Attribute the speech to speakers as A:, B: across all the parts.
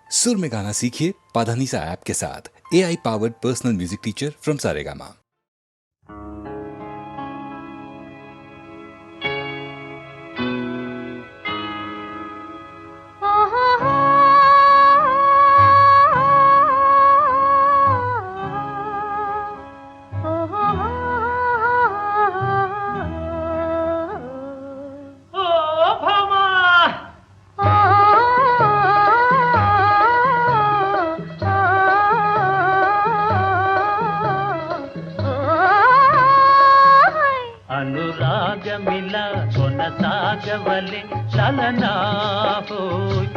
A: सुर में गाना सीखिए पाधानीसा ऐप के साथ। AI powered personal music teacher from Saregama.
B: అనురాగమిలా కొనసాగవలె చలనా హోయ్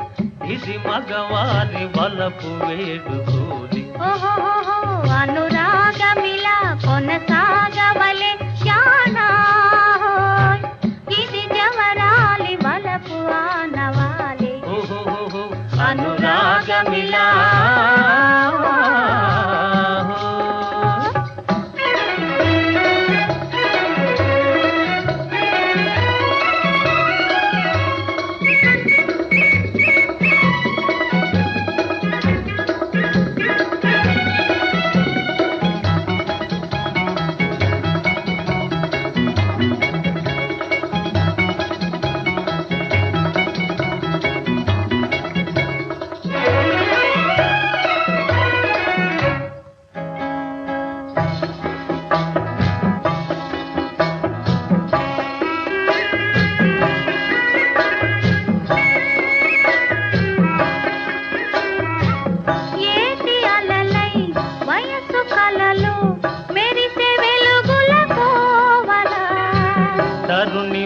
B: ఇది మగవారి వలపు వేడుకోలి
C: అనురాగమిలా కొనసాగవలె జానా హోయ్ ఇది జవరాలి వలపు ఆనవాలి
B: అనురాగమిలా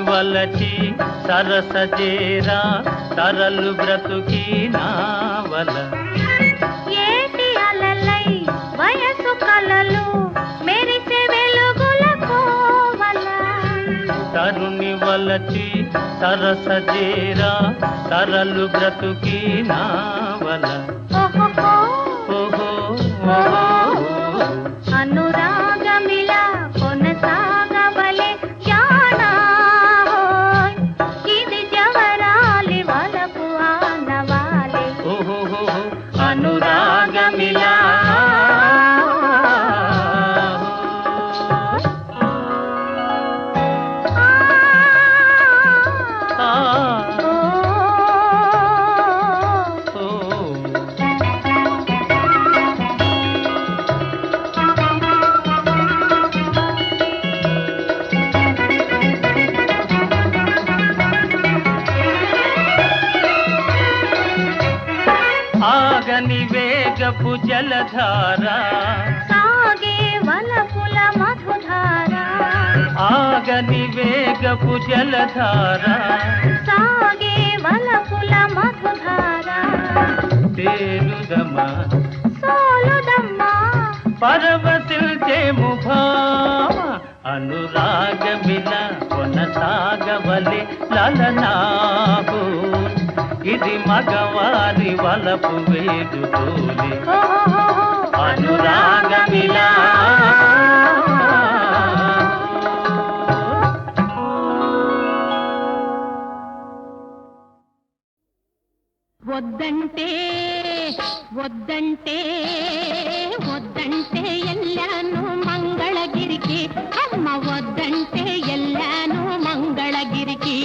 B: వలచి సరసజేరా తరలు బ్రతుకి నావల
C: ఏటి అలలై వయసు కలలు మెరిసే వెలుగుల కోవల
B: తరుణి వలచి సరసజేరా తరలు బ్రతుకి నావల
C: ఓహో
B: ఓహో
C: అనురాగమిలా కొనసాగవలె జానా హోయ్ ఇది జవరాలి వలపు ఆనవాలి
B: అనురాగమిలా ఆగని వేగపు జలధార
C: సాగే వలపుల మధుధార
B: ఆగని వేగపు జలధార
C: సాగే వలపుల మధుధార
B: తేలుదమా
C: సోలుదమ్మా
B: పరవశిల్చేము భామ అనురాగమిల కొనసాగవలె లలనాహు ఇది మగవారి వలపు వేడుకోలి అనురాగమిలా
C: వద్దంటే వద్దంటే వద్దంటే ఎల్లాను మంగళగిరికి అమ్మ వద్దంటే ఎల్లాను మంగళగిరికి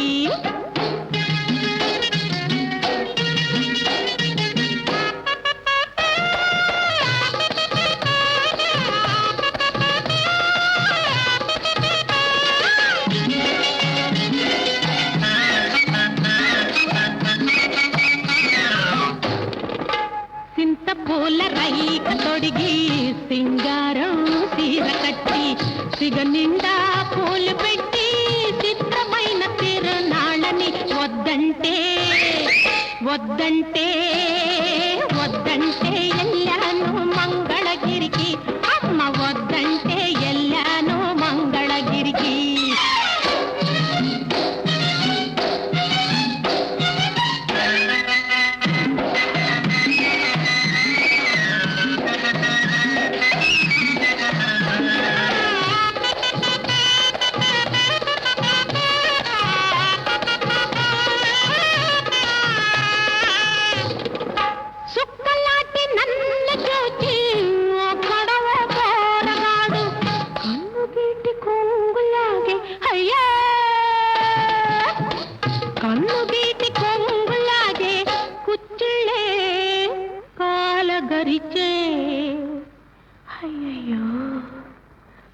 C: పూల రైక తొడిగి సింగారం తీర కట్టి సిగ నిండా పూలు పెట్టి చిత్రమైన తిరునాళ్ళని వద్దంటే వద్దంటే వద్దంటే ఎల్లాను మంగళగిరికి అమ్మ వద్దంటే ఎల్లాను మంగళగిరికి పలగరిచే అయ్యయ్యో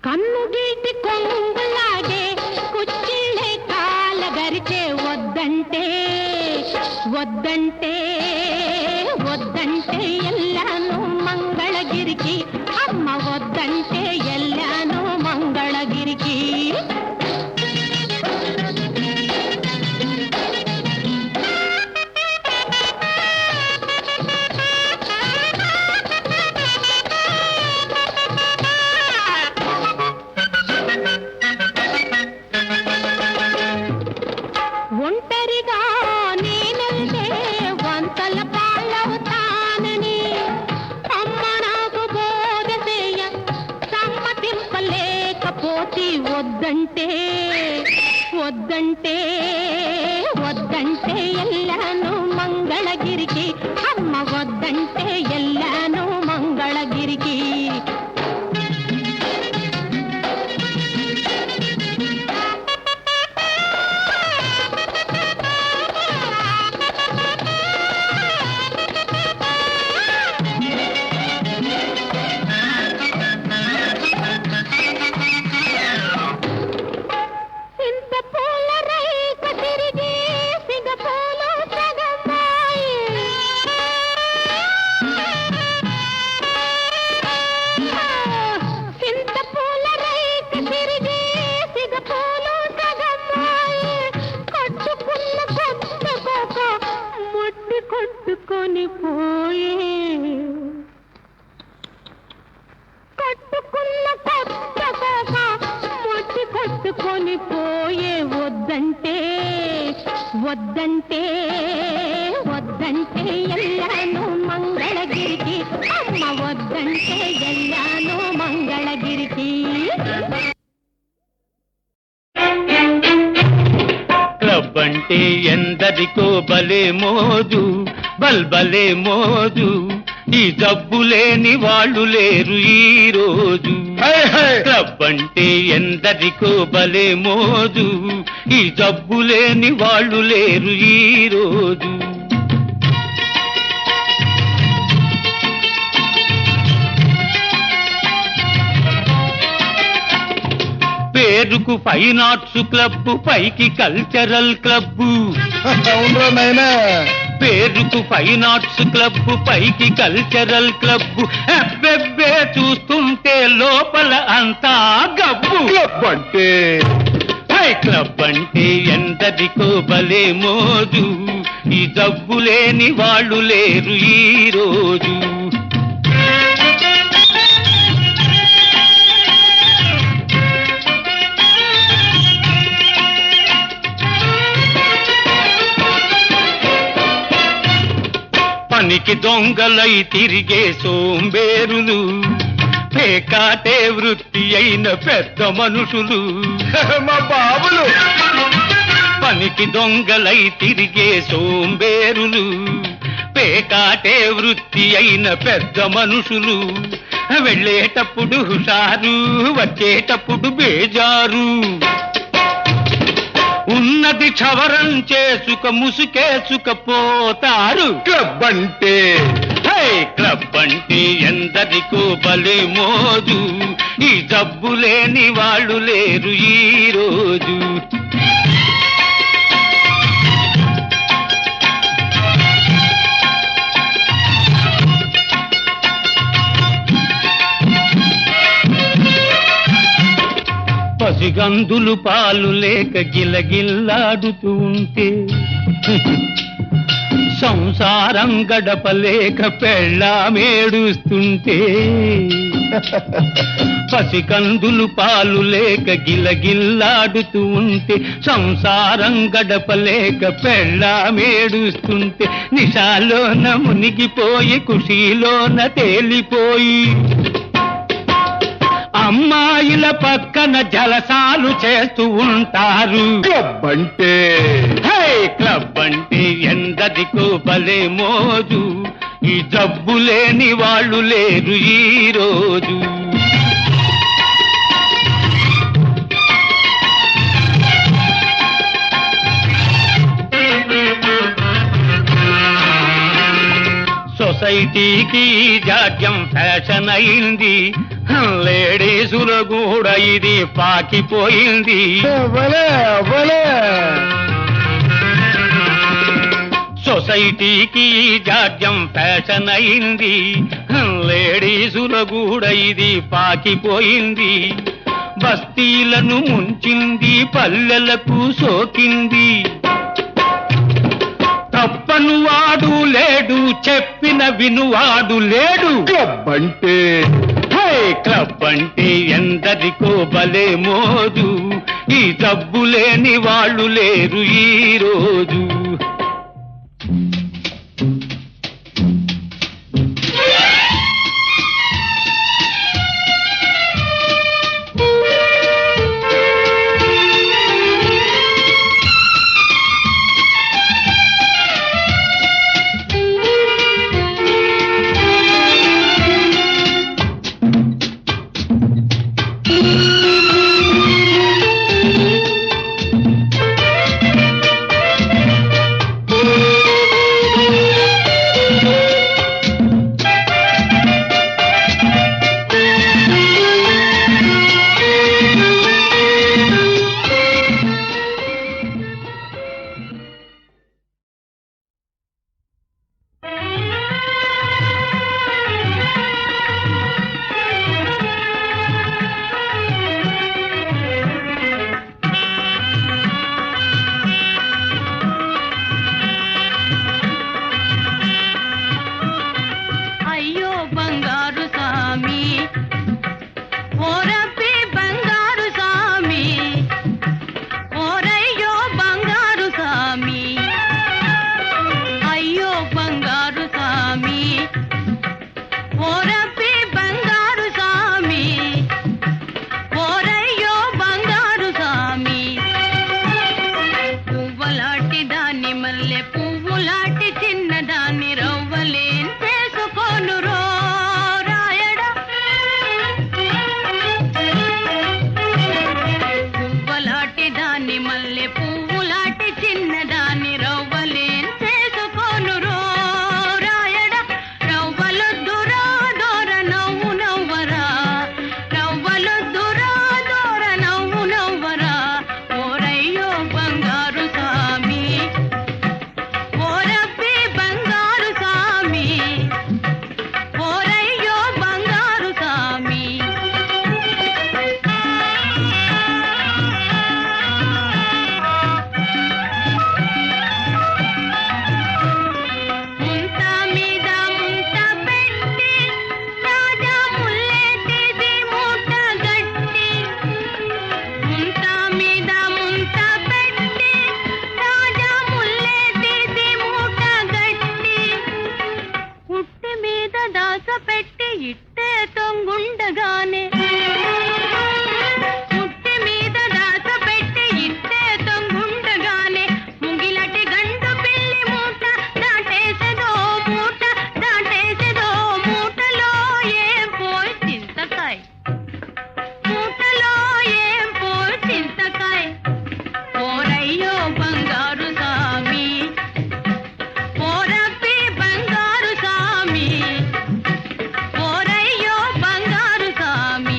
C: కన్ను గీటి కొంగులాగే కుచ్చిళ్ళే కాలగరిచే వద్దంటే వద్దంటే వద్దంటే ఎల్లాను మంగళగిరికి అమ్మ వద్దంటే ఎల్లాను మంగళగిరికి ఒంటరిగా నేనంటే వంతల పాలవుతానని అమ్మ నాకు బోధ చేయ సమ్మతింపలేకపోతే వద్దంటే వద్దంటే వద్దంటే ఎల్లాను మంగళగిరికి అమ్మ వద్దంటే ఎల్లాను మంగళగిరికి కట్టుకొని పోయే కట్టుకున్న కొత్త కోక మొట్టి కట్టుకొని పోయే వద్దంటే వద్దంటే వద్దంటే ఎల్లాను మంగళగిరికి అమ్మ వద్దంటే ఎల్లాను మంగళగిరికి
B: క్లబ్ అంటే ఎందరికో భలే మోజు బల్బలే మోజు ఈ జబ్బు లేని వాళ్ళు లేరు ఈ రోజు క్లబ్ అంటే ఎందరికో భలే మోజు ఈ జబ్బు లేని వాళ్ళు లేరు ఈ రోజు పేరుకు ఫైన్ ఆర్ట్స్ క్లబ్ పైకి కల్చరల్ క్లబ్ పేరుకు ఫైన్ ఆర్ట్స్ క్లబ్ పైకి కల్చరల్ క్లబ్ అబ్బెబ్బే చూస్తుంటే లోపల అంతా గబ్బు
D: అంటే
B: క్లబ్ అంటే ఎందరికో భలే మోజు ఈ జబ్బు లేని వాళ్ళు లేరు ఈ రోజు పనికి దొంగలై తిరిగే సోంబేరులు పేకాటే వృత్తి అయిన పెద్ద మనుషులు
D: మా బాబులు
B: పనికి దొంగలై తిరిగే సోంబేరులు పేకాటే వృత్తి అయిన పెద్ద మనుషులు వెళ్ళేటప్పుడు హుషారు వచ్చేటప్పుడు బేజారు ఉన్నది క్షవరం చేసుక ముసుకేసుకపోతారు
D: క్లబ్ అంటే
B: క్లబ్ అంటే ఎందరికో భలే మోజు ఈ జబ్బు లేని వాళ్ళు లేరు ఈ రోజు పసిగందులు పాలు లేక గిలగిల్లాడుతూ ఉంటే సంసారం గడపలేక పెళ్ళామేడుస్తుంటే పసికందులు పాలు లేక గిలగిల్లాడుతూ ఉంటే సంసారం గడపలేక పెళ్ళామేడుస్తుంటే నిశాలోన మునిగిపోయి ఖుషీలోన తేలిపోయి అమ్మాయిల పక్కన జలసాలు చేస్తూ ఉంటారు
D: క్లబ్ అంటే
B: క్లబ్ అంటే ఎందరికో భలే మోజు ఈ జబ్బు లేని వాళ్ళు లేరు ఈ రోజు సొసైటీకి జాడ్యం ఫ్యాషన్ అయింది, లేడీసుల కూడా ఇది పాకిపోయింది. సొసైటీకి జాడ్యం ఫ్యాషన్ అయింది, లేడీసుల కూడా ఇది పాకిపోయింది. బస్తీలను ముంచింది, పల్లెలకు సోకింది. తప్పను వాడు లేడు, చెప్పిన వినువాడు లేడు.
D: క్లబ్ అంటే
B: హే క్లబ్ అంటే ఎందరికో భలే మోజు, ఈ జబ్బు లేని వాళ్ళు లేరు ఈ రోజు.
C: బంగారు సామి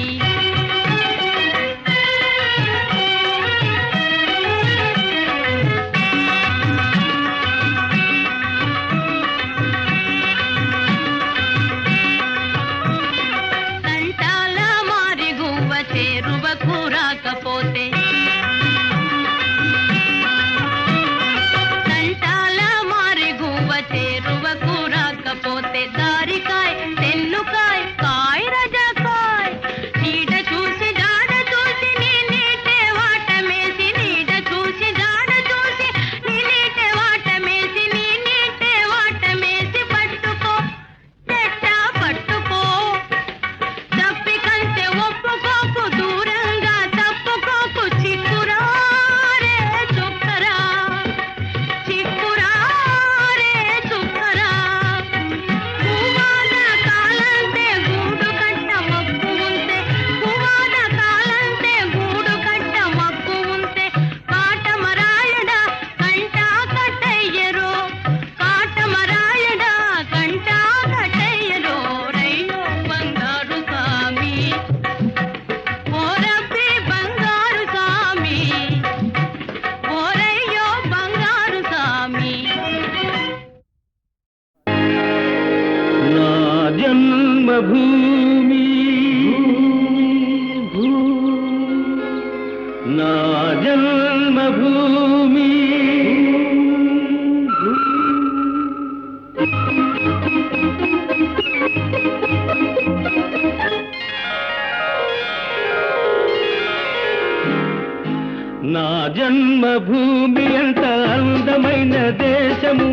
B: జన్మభూమి నా జన్మభూమి నా జన్మభూమి అంత అందమైన దేశము,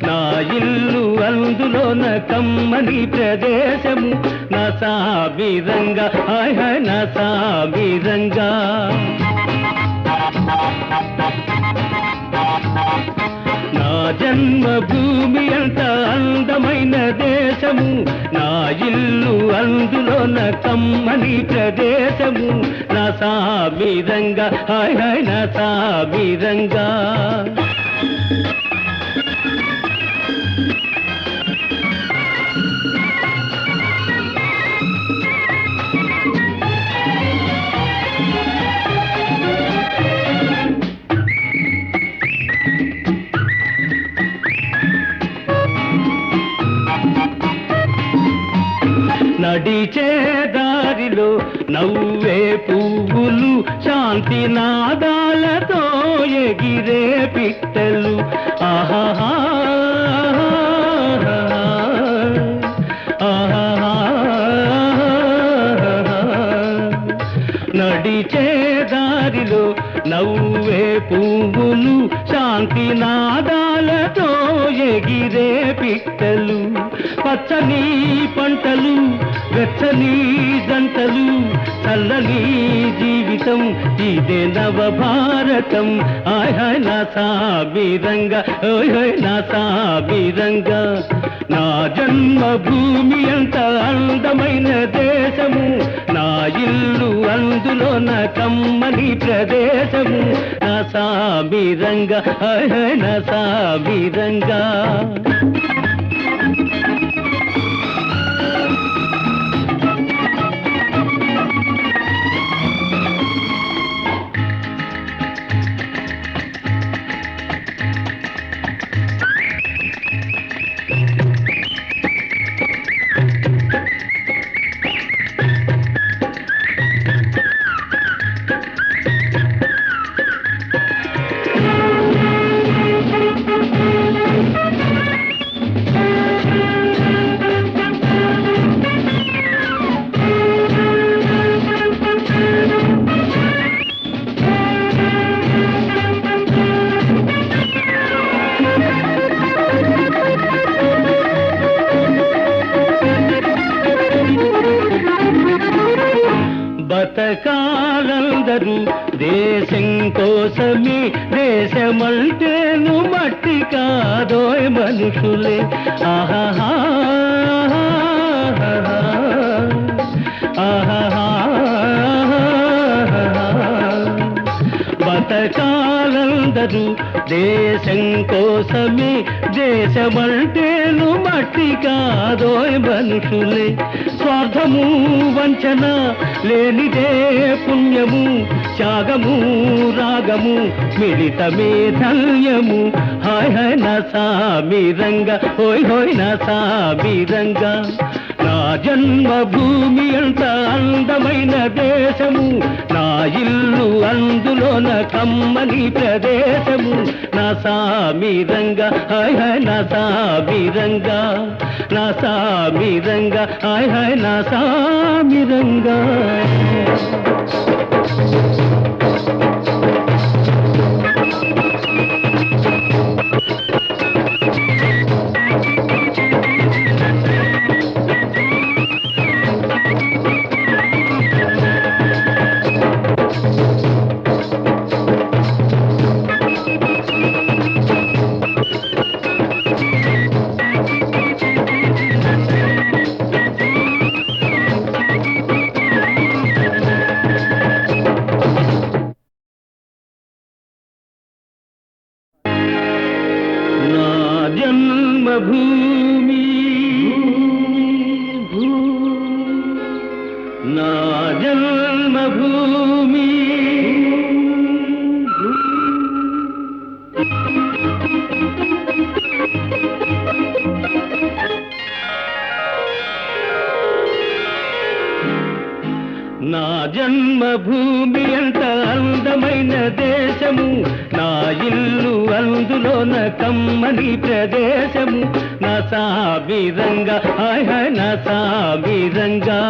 B: నా ఇల్లు అందులోన కమ్మని ప్రదేశము, నా సామిరంగా హాయ్ హాయ్ నా సామిరంగా. నా జన్మభూమి అంత అందమైన దేశము, నా ఇల్లు అందులోన కమ్మని ప్రదేశము, నా సామిరంగా హాయ్ హాయ్ నా సామిరంగా. నడిచే దారిలో నవ్వే పువ్వులు, శాంతి నాదాలతో ఎగిరే పిట్టలు, ఆహా నడిచే దారిలో నవ్వే పువ్వులు, శాంతి నాదాలతో ఎగిరే పిట్టలు, పచ్చని పంటలు వెచ్చని జంటలు, చల్లని జీవితం ఇదే నవ భారతం, హాయ్ హాయ్ నా సామిరంగా ఓయ్ హాయ్ నా సామిరంగా. నా జన్మభూమి అంత అందమైన దేశము, నా ఇల్లు అందులోన కమ్మని ప్రదేశము, నా సామిరంగా హాయ్ హాయ్ నా సామిరంగా. బతకాలందరూ దేశం కోసమే, దేశమంటేను మట్టి కాదోయ్ మనుషులే, ఆహా బతకాలందరూ దేశం కోసమే, దేశమంటేను మట్టి కాదోయ్ మనుషులే, స్వార్థము వంచన లేనిదే పుణ్యము, త్యాగము రాగము మిళితమే ధన్యము, హాయ్ హాయ్ నా సామిరంగా హోయ్ హోయ్ నా సామిరంగా. నా జన్మభూమి అంత అందమైన దేశము, నా ఇల్లు అందులోన కమ్మని ప్రదేశము, నా సామిరంగా హాయ్ హాయ్ నా సామిరంగా, నా సామిరంగా హాయ్ హాయ్ నా సామిరంగా. నా జన్మభూమి అంత అందమైన దేశము, నా ఇల్లు అందులోన కమ్మని ప్రదేశము, నా సామిరంగా హాయ్ హాయ్ నా సామిరంగా.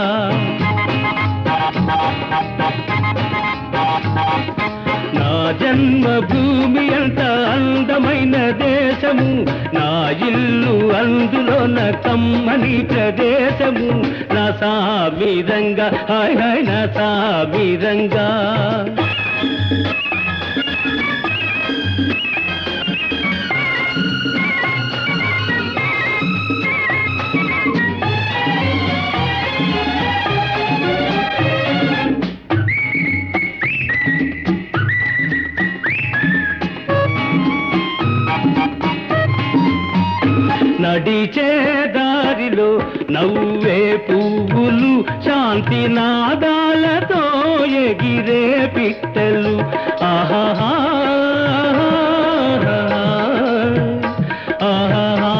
B: నా జన్మభూమి అంత అందమైన దేశము, నా ఇల్లు అందులోన కమ్మని ప్రదేశము, నా సామిరంగా హాయ్ హాయ్ నా సామిరంగా. నడిచే దారిలో నవ్వే పువ్వులు, శాంతి నాదాలతో ఎగిరే పిట్టలు, ఆహాహా ఆహాహా.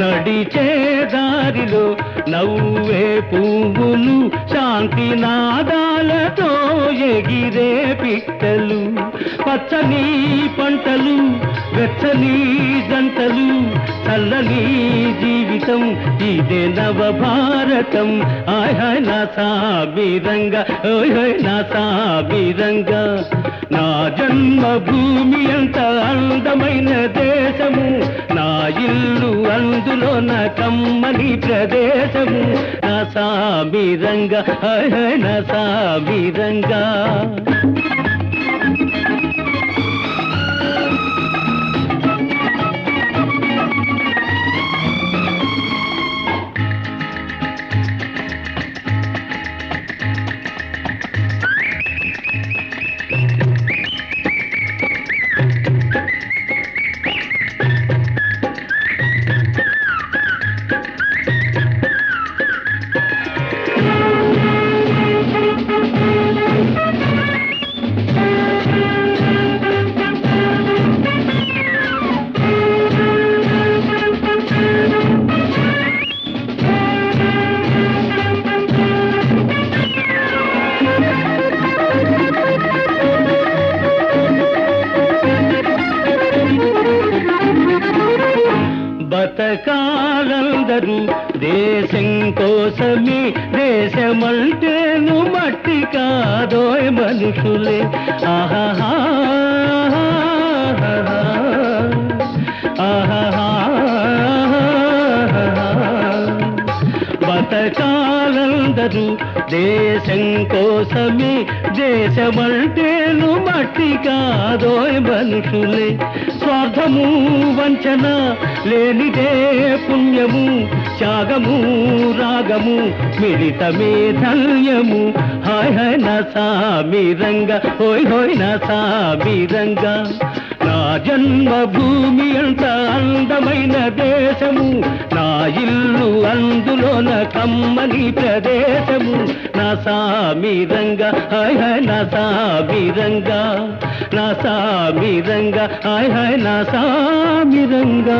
B: నడిచే దారిలో నవ్వే పువ్వులు, శాంతి నాదాలతో ఎగిరే పిట్టలు, పచ్చని పంటలు వెచ్చని జంటలు, చల్లని జీవితం ఇదే నవ భారతం, హాయ్ హాయ్ నా సామిరంగా ఓయ్ హాయ్ నా సామిరంగా. నా జన్మభూమి అంత అందమైన దేశము, నా ఇల్లు అందులోన కమ్మని ప్రదేశము, నా సామిరంగా హాయ్ హాయ్ నా సామిరంగా. బతకాలందరూ దేశం కోసమే, దేశమంటేను మట్టి కాదోయ్ మనుషులే, ఆహాహా ఆహాహా. బతకాలందరూ దేశం కోసమే, దేశమంటేను మట్టి కాదోయ్ మనుషులే, స్వార్థము వంచన లేనిదే పుణ్యము, త్యాగము రాగము మిళితమే ధన్యము, హాయ్ హాయ్ నా సామిరంగా హోయ్ హోయ్ నా సామిరంగా. నా జన్మభూమి అంత అందమైన దేశము, నా ఇల్లు అందులోన కమ్మని ప్రదేశము, నా సామిరంగా హాయ్ హాయ్ నా సామిరంగా, నా సామిరంగా హాయ్ హాయ్ నా సామిరంగా.